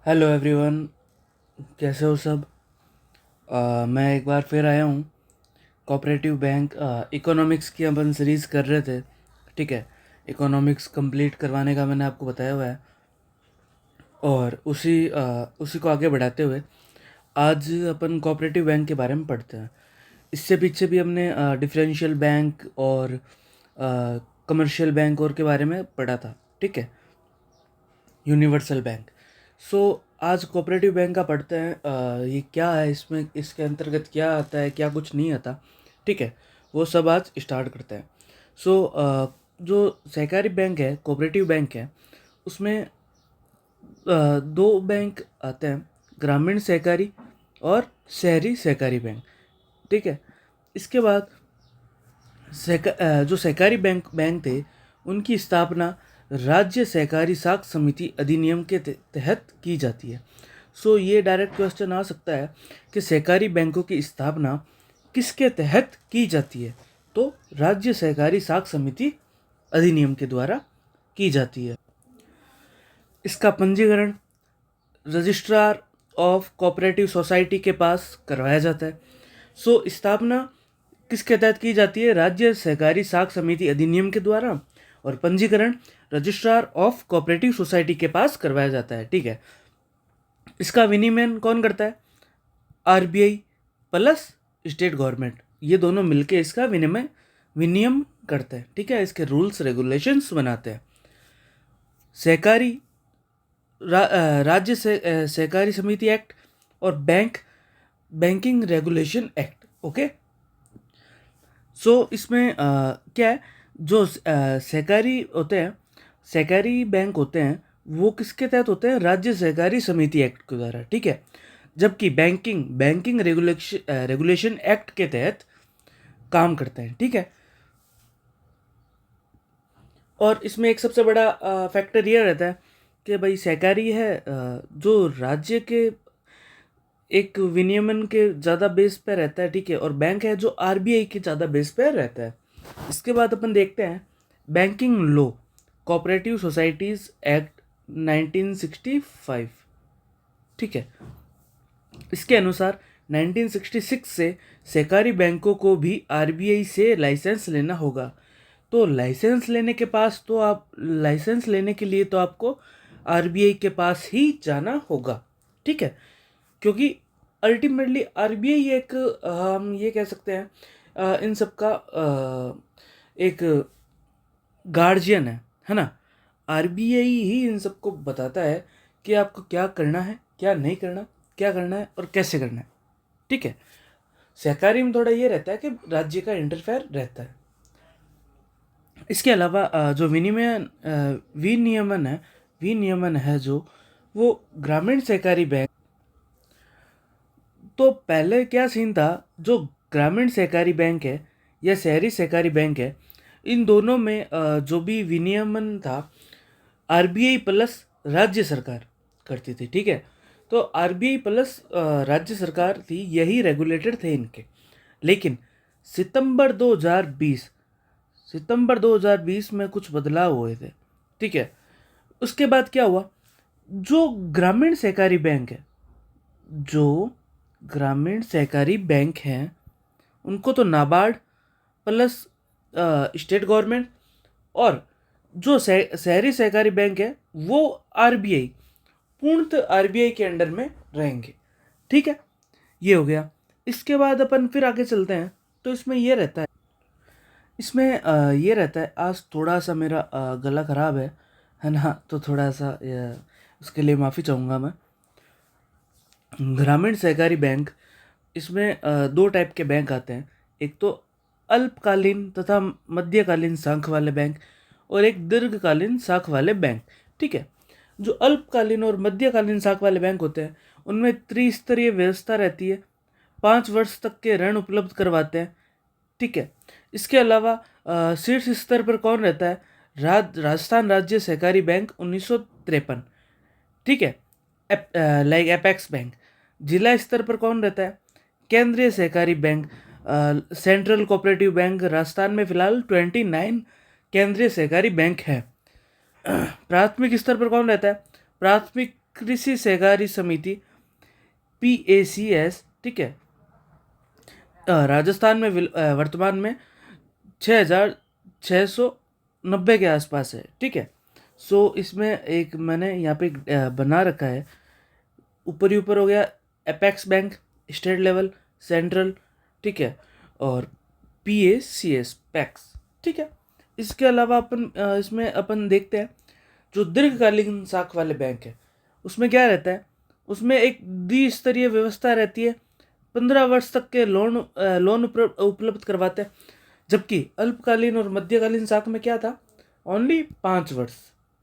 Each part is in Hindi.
Hello everyone. कैसे हो सब। मैं एक बार फिर आया हूँ। कोऑपरेटिव बैंक इकोनॉमिक्स की अपन सीरीज़ कर रहे थे। ठीक है। इकोनॉमिक्स कंप्लीट करवाने का मैंने आपको बताया हुआ है। और उसी को आगे बढ़ाते हुए आज अपन कोऑपरेटिव बैंक के बारे में पढ़ते हैं। इससे पीछे भी हमने डिफरेंशियल बैंक और कमर्शियल बैंक और के बारे में पढ़ा था। ठीक है। Universal bank. सो आज कोऑपरेटिव बैंक का पढ़ते हैं। ये क्या है, इसमें इसके अंतर्गत क्या आता है, क्या कुछ नहीं आता। ठीक है। वो सब आज स्टार्ट करते हैं। सो जो सहकारी बैंक है, कोऑपरेटिव बैंक है, उसमें दो बैंक आते हैं, ग्रामीण सहकारी और शहरी सहकारी बैंक। ठीक है। इसके बाद जो सहकारी बैंक थे, उनकी स्थापना राज्य सहकारी साख समिति अधिनियम के तहत की जाती है। सो ये डायरेक्ट क्वेश्चन आ सकता है कि सहकारी बैंकों की स्थापना किसके तहत की जाती है। तो राज्य सहकारी साख समिति अधिनियम के द्वारा की जाती है। इसका पंजीकरण रजिस्ट्रार ऑफ कोऑपरेटिव सोसाइटी के पास करवाया जाता है। सो स्थापना किसके तहत की जाती है? राज्य सहकारी साख समिति अधिनियम के द्वारा। और पंजीकरण रजिस्ट्रार ऑफ कोऑपरेटिव सोसाइटी के पास करवाया जाता है। ठीक है। इसका विनियमन कौन करता है? आरबीआई प्लस स्टेट गवर्नमेंट, ये दोनों मिलके इसका विनियम करते हैं। ठीक है। इसके रूल्स रेगुलेशंस बनाते हैं। सहकारी राज्य से सहकारी समिति एक्ट और बैंकिंग रेगुलेशन एक्ट। ओके। सो इसमें क्या है, जो सहकारी होते हैं, सहकारी बैंक होते हैं, वो किसके तहत होते हैं? राज्य सहकारी समिति एक्ट के द्वारा। ठीक है। जबकि बैंकिंग रेगुलेशन एक्ट के तहत काम करते हैं। ठीक है। और इसमें एक सबसे बड़ा फैक्टर ये रहता है कि भाई सहकारी है जो राज्य के एक विनियमन के ज़्यादा बेस पे रहता है। ठीक है। और बैंक है जो आरबीआई के ज़्यादा बेस पे रहता है। इसके बाद अपन देखते हैं banking law, cooperative societies act 1965। ठीक है। इसके अनुसार 1966 से सहकारी बैंकों को भी आरबीआई से लाइसेंस लेना होगा। तो लाइसेंस लेने के लिए तो आपको आरबीआई के पास ही जाना होगा। ठीक है। क्योंकि अल्टीमेटली आरबीआई एक हम ये कह सकते हैं इन सब का एक गार्जियन है ना। आरबीआई ही इन सबको बताता है कि आपको क्या करना है, क्या नहीं करना, क्या करना है और कैसे करना है। ठीक है। सहकारी में थोड़ा ये रहता है कि राज्य का इंटरफेयर रहता है। इसके अलावा जो विनियमन है जो, वो ग्रामीण सहकारी बैंक। तो पहले क्या सीन था, जो ग्रामीण सहकारी बैंक है या शहरी सहकारी बैंक है, इन दोनों में जो भी विनियमन था, आरबीआई प्लस राज्य सरकार करती थी। ठीक है। तो आरबीआई प्लस राज्य सरकार थी, यही रेगुलेटर थे इनके। लेकिन सितंबर 2020 सितंबर 2020 में कुछ बदलाव हुए थे। ठीक है। उसके बाद क्या हुआ, जो ग्रामीण सहकारी बैंक है जो ग्रामीण सहकारी बैंक हैं, उनको तो नाबार्ड प्लस स्टेट गवर्नमेंट, और जो शहरी सहकारी बैंक है वो आरबीआई, पूर्णतः आरबीआई के अंडर में रहेंगे। ठीक है। ये हो गया। इसके बाद अपन फिर आगे चलते हैं। तो इसमें ये रहता है, आज थोड़ा सा मेरा गला ख़राब है ना, तो थोड़ा सा उसके लिए माफ़ी चाहूँगा मैं। ग्रामीण सहकारी बैंक, इसमें दो टाइप के बैंक आते हैं। एक तो अल्पकालीन तथा मध्यकालीन साख वाले बैंक, और एक दीर्घकालीन साख वाले बैंक। ठीक है। जो अल्पकालीन और मध्यकालीन साख वाले बैंक होते हैं, उनमें त्रिस्तरीय व्यवस्था रहती है, 5 वर्ष तक के ऋण उपलब्ध करवाते हैं। ठीक है। इसके अलावा शीर्ष स्तर पर कौन रहता है? राजस्थान राज्य सहकारी बैंक 1953। ठीक है। Like apex bank. जिला स्तर पर कौन रहता है? केंद्रीय सहकारी bank, central cooperative bank. Rajasthan में फिलहाल 29 केंद्रीय सहकारी बैंक है। प्राथमिक स्तर पर कौन रहता है? प्राथमिक कृषि सहकारी समिति PACS, ठीक है, राजस्थान में वर्तमान में 6,690 के आसपास है, ठीक है। सो इसमें एक मैंने यहाँ पे बना रखा है, ऊपर ही ऊपर हो गया apex bank state level central, ठीक है, और PACS पैक्स, ठीक है। इसके अलावा अपन इसमें अपन देखते हैं जो दीर्घकालीन साख वाले बैंक है, उसमें क्या रहता है, उसमें एक द्विस्तरीय व्यवस्था रहती है, 15 वर्ष तक के लोन उपलब्ध करवाते हैं। जबकि अल्पकालीन और मध्यकालीन साख में क्या था, ओनली 5 वर्ष,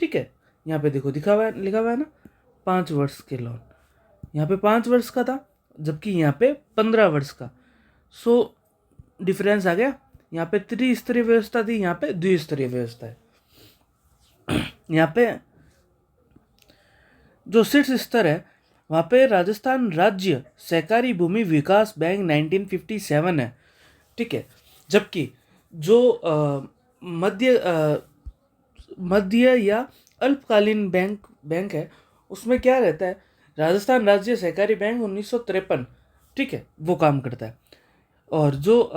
ठीक है। यहाँ पे देखो लिखा हुआ है ना, 5 वर्ष के लोन, यहाँ पे 5 वर्ष का था, जबकि यहाँ पे 15 वर्ष का। सो डिफरेंस आ गया, यहाँ पे त्रिस्तरीय व्यवस्था थी, यहाँ पे द्विस्तरीय व्यवस्था है। यहाँ पे जो शीर्ष स्तर है वहाँ पे राजस्थान राज्य सहकारी भूमि विकास बैंक 1957 है, ठीक है। जबकि जो मध्य या अल्पकालीन बैंक है, उसमें क्या रहता है, राजस्थान राज्य सहकारी बैंक 1953, ठीक है, वो काम करता है। और जो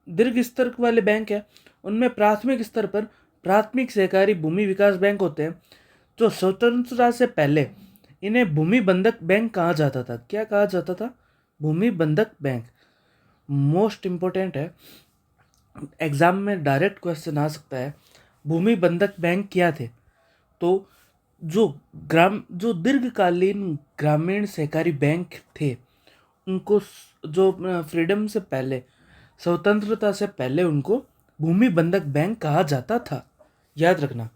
दीर्घ स्तर वाले बैंक है, उनमें प्राथमिक स्तर पर प्राथमिक सहकारी भूमि विकास बैंक होते हैं, जो स्वतंत्रता से पहले इन्हें भूमि बंधक बैंक कहा जाता था। क्या कहा जाता था? भूमि बंधक बैंक। मोस्ट इम्पोर्टेंट है, एग्जाम में डायरेक्ट क्वेश्चन आ सकता है, भूमि बंधक बैंक क्या थे? तो जो दीर्घकालीन ग्रामीण सहकारी बैंक थे, उनको जो फ्रीडम से पहले, स्वतंत्रता से पहले, उनको भूमि बंधक बैंक कहा जाता था। याद रखना।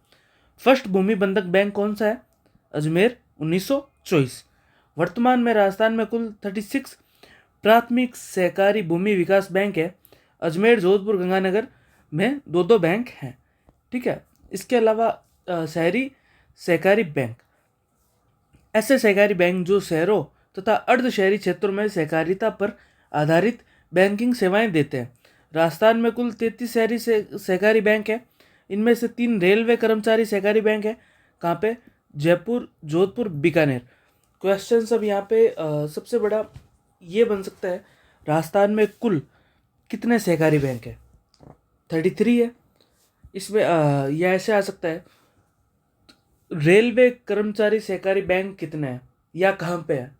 फर्स्ट भूमि बंधक बैंक कौन सा है? अजमेर 1924। वर्तमान में राजस्थान में कुल 36 प्राथमिक सहकारी भूमि विकास बैंक है। अजमेर, जोधपुर, गंगानगर में 2-2 बैंक हैं, ठीक है। इसके अलावा शहरी सहकारी बैंक, ऐसे सहकारी बैंक जो शहरों तथा अर्ध शहरी क्षेत्रों में सहकारिता पर आधारित बैंकिंग सेवाएं देते हैं। राजस्थान में कुल 33 शहरी सहकारी बैंक है। इनमें से 3 रेलवे कर्मचारी सहकारी बैंक है। कहाँ पे? जयपुर, जोधपुर, बीकानेर। क्वेश्चन सब यहाँ पे सबसे बड़ा ये बन सकता है, राजस्थान में कुल कितने सहकारी बैंक है? 33 है। इसमें यह ऐसे आ सकता है, रेलवे कर्मचारी सहकारी बैंक कितने हैं या कहाँ पे है,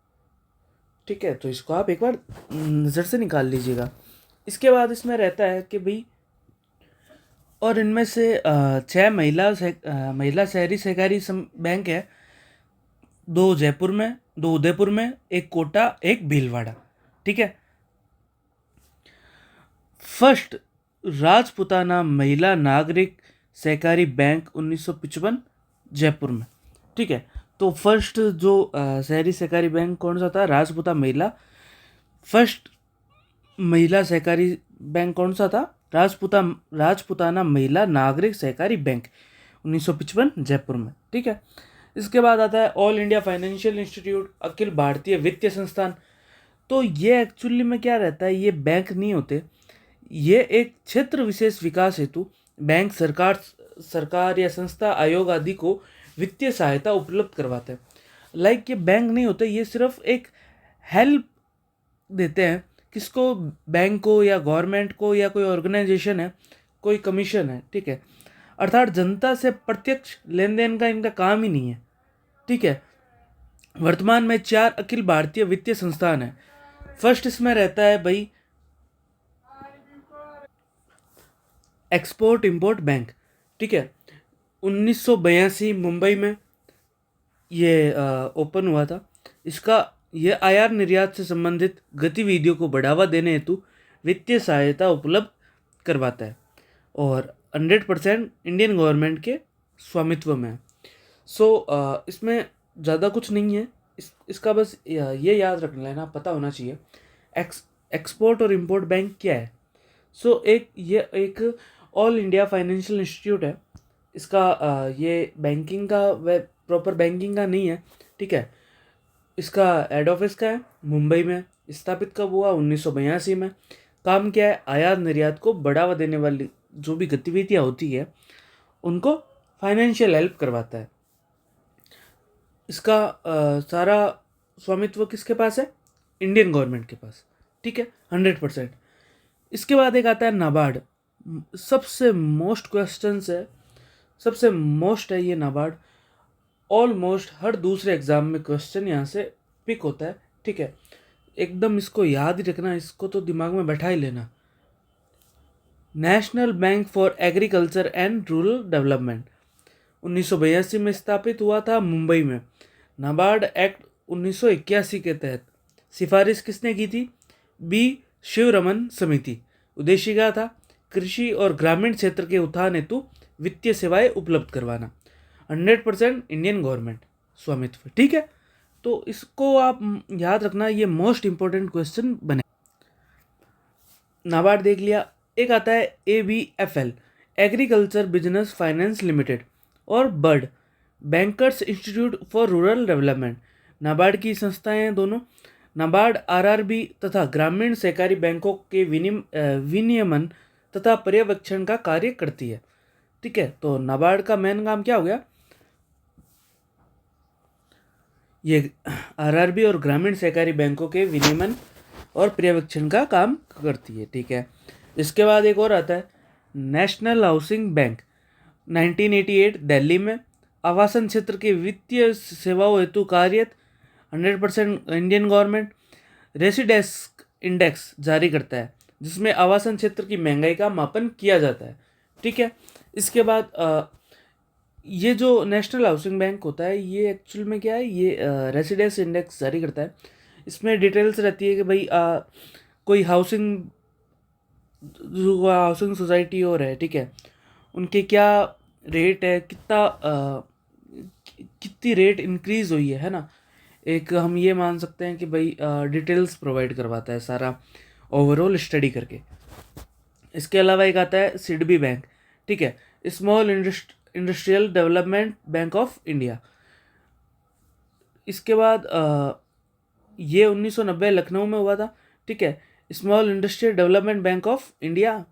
ठीक है। तो इसको आप एक बार नज़र से निकाल लीजिएगा। इसके बाद इसमें रहता है कि भाई, और इनमें से 6 महिला शहरी सहकारी बैंक है, 2 जयपुर में, 2 उदयपुर में, 1 कोटा, 1 भीलवाड़ा, ठीक है। फर्स्ट राजपुताना महिला नागरिक सहकारी बैंक 1955 जयपुर में, ठीक है। तो फर्स्ट जो शहरी सहकारी बैंक कौन सा था? राजपुता महिला। फर्स्ट महिला सहकारी बैंक कौन सा था? राजपुताना महिला नागरिक सहकारी बैंक 1955 जयपुर में, ठीक है। इसके बाद आता है all India financial institute, Akhil Bharatiya वित्तीय संस्थान। तो ये एक्चुअली में क्या रहता है, ये बैंक नहीं होते, ये एक क्षेत्र विशेष विकास हेतु बैंक सरकार या संस्था, आयोग आदि को वित्तीय सहायता उपलब्ध करवाते हैं। लाइक ये बैंक नहीं होते, ये सिर्फ एक हेल्प देते हैं। किसको? बैंक को या गवर्नमेंट को या कोई ऑर्गेनाइजेशन है, कोई कमीशन है, ठीक है। अर्थात जनता से प्रत्यक्ष लेन देन का इनका काम ही नहीं है, ठीक है। वर्तमान में 4 अखिल भारतीय वित्तीय संस्थान है। फर्स्ट इसमें रहता है भाई एक्सपोर्ट इंपोर्ट बैंक, ठीक है। 1982 मुंबई में ये ओपन हुआ था। इसका ये आयात निर्यात से संबंधित गतिविधियों को बढ़ावा देने हेतु वित्तीय सहायता उपलब्ध करवाता है और 100% इंडियन गवर्नमेंट के स्वामित्व में है। सो इसमें ज़्यादा कुछ नहीं है, इसका बस ये याद रख लेना, पता होना चाहिए एक्सपोर्ट और इंपोर्ट बैंक क्या है। ये एक ऑल इंडिया फाइनेंशियल इंस्टीट्यूट है। इसका ये बैंकिंग का व प्रॉपर बैंकिंग का नहीं है, ठीक है। इसका हेड ऑफिस का है मुंबई में। स्थापित कब हुआ? 1982 में। काम क्या है? आयात निर्यात को बढ़ावा देने वाली जो भी गतिविधियाँ होती है, उनको फाइनेंशियल हेल्प करवाता है। इसका सारा स्वामित्व किसके पास है? इंडियन गवर्नमेंट के पास, ठीक है, 100%। इसके बाद एक आता है नाबार्ड। सबसे मोस्ट क्वेश्चन है, सबसे मोस्ट है ये नाबार्ड। ऑलमोस्ट हर दूसरे एग्जाम में क्वेश्चन यहाँ से पिक होता है, ठीक है। एकदम इसको याद ही रखना, इसको तो दिमाग में बैठा ही लेना। National bank for agriculture and rural development 1982 में स्थापित हुआ था मुंबई में। नाबार्ड एक्ट 1981 के तहत सिफारिश किसने की थी? बी शिवरमन समिति। उद्देश्य क्या था? कृषि और ग्रामीण क्षेत्र के उत्थान हेतु वित्तीय सेवाएं उपलब्ध करवाना। 100% इंडियन गवर्नमेंट स्वामित्व, ठीक है। तो इसको आप याद रखना, ये मोस्ट इंपॉर्टेंट क्वेश्चन बने। नाबार्ड देख लिया। एक आता है ABFL, agriculture business finance limited, और BIRD, bankers institute for rural development. NABARD की संस्थाएं हैं दोनों। नाबार्ड RRB तथा ग्रामीण सहकारी बैंकों के विनियमन तथा पर्यवेक्षण का कार्य करती है, ठीक है। तो नाबार्ड का मेन काम क्या हो गया? ये RRB और ग्रामीण सहकारी बैंकों के विनियमन और पर्यवेक्षण का काम करती है, ठीक है। इसके बाद एक और आता है नेशनल हाउसिंग बैंक, 1988 दिल्ली में आवासन क्षेत्र के वित्तीय सेवाओं हेतु कार्यरत, 100% इंडियन गवर्नमेंट। रेसिडेंस इंडेक्स जारी करता है जिसमें आवासन क्षेत्र की महंगाई का मापन किया जाता है, ठीक है। इसके बाद ये जो नेशनल हाउसिंग बैंक होता है ये एक्चुअल में क्या है? ये रेसिडेंस इंडेक्स जारी करता है। इसमें डिटेल्स रहती है कि भाई कोई हाउसिंग सोसाइटी और है, ठीक है, उनके क्या रेट है, कितनी रेट इंक्रीज हुई है ना। एक हम ये मान सकते हैं कि भाई डिटेल्स प्रोवाइड करवाता है सारा ओवरऑल स्टडी करके। इसके अलावा एक आता है सिडबी बैंक, ठीक है, small industrial development bank of India. इसके बाद ये 1990 लखनऊ में हुआ था, ठीक है। Small industrial development bank of India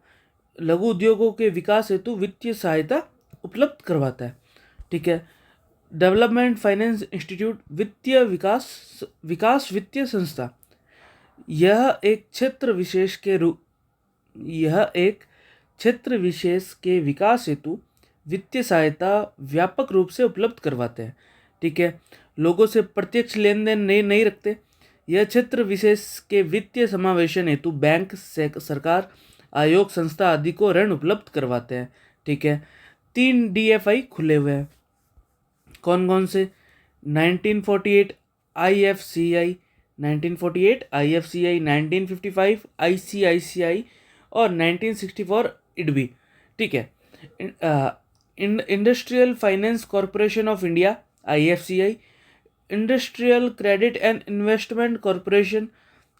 लघु उद्योगों के विकास हेतु वित्तीय सहायता उपलब्ध करवाता है, ठीक है। डेवलपमेंट फाइनेंस इंस्टीट्यूट, वित्तीय विकास वित्तीय संस्था। यह एक क्षेत्र विशेष के विकास हेतु वित्तीय सहायता व्यापक रूप से उपलब्ध करवाते हैं, ठीक है। लोगों से प्रत्यक्ष लेन देन नहीं रखते। यह क्षेत्र विशेष के वित्तीय समावेशन हेतु बैंक से सरकार, आयोग, संस्था आदि को ऋण उपलब्ध करवाते हैं, ठीक है। 3 DFI खुले हुए हैं, कौन कौन से? 1948 IFCI, 1955 ICICI और 1964 IDBI, ठीक है। Industrial finance corporation of India IFCI, industrial credit and investment corporation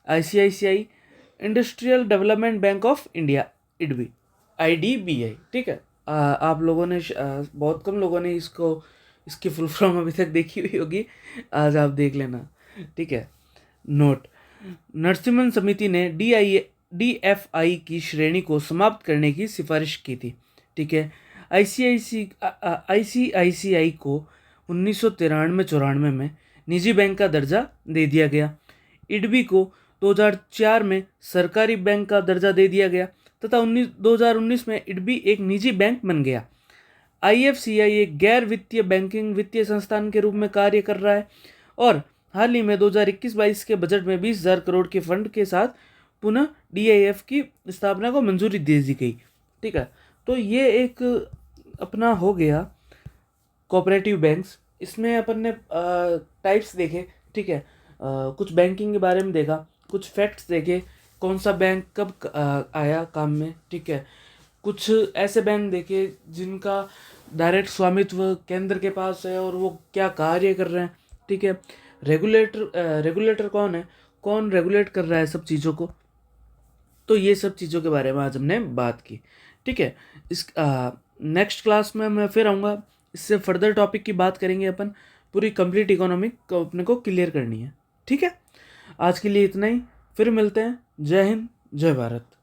ICICI, industrial development bank of India IDBI, ठीक है। आप लोगों ने बहुत कम लोगों ने इसकी फुल फॉर्म अभी तक देखी हुई होगी, आज आप देख लेना, ठीक है। नोट, नरसिम्हन समिति ने DFI की श्रेणी को समाप्त करने की सिफारिश की थी, ठीक है। ICICI को 1993-94 में निजी बैंक का दर्जा दे दिया गया। IDBI को 2004 में सरकारी बैंक का दर्जा दे दिया गया तथा 2019 में IDBI एक निजी बैंक बन गया। IFCI एक गैर वित्तीय बैंकिंग वित्तीय संस्थान के रूप में कार्य कर रहा है और हाल ही में 2021-22 के बजट में 20,000 करोड़ के फंड के साथ पुनः DIF की स्थापना को मंजूरी दे दी गई, ठीक है। तो ये एक अपना हो गया कोऑपरेटिव बैंक्स। इसमें अपन ने टाइप्स देखे, ठीक है, कुछ बैंकिंग के बारे में देखा, कुछ फैक्ट्स देखे, कौन सा बैंक कब आया काम में, ठीक है। कुछ ऐसे बैंक देखे जिनका डायरेक्ट स्वामित्व केंद्र के पास है और वो क्या कार्य कर रहे हैं, ठीक है। रेगुलेटर कौन है, कौन रेगुलेट कर रहा है सब चीज़ों को। तो ये सब चीज़ों के बारे में आज हमने बात की, ठीक है। इस नेक्स्ट क्लास में मैं फिर आऊँगा, इससे फर्दर टॉपिक की बात करेंगे अपन। पूरी कंप्लीट इकोनॉमिक को अपने को क्लियर करनी है, ठीक है। आज के लिए इतना ही, फिर मिलते हैं। जय हिंद, जय भारत।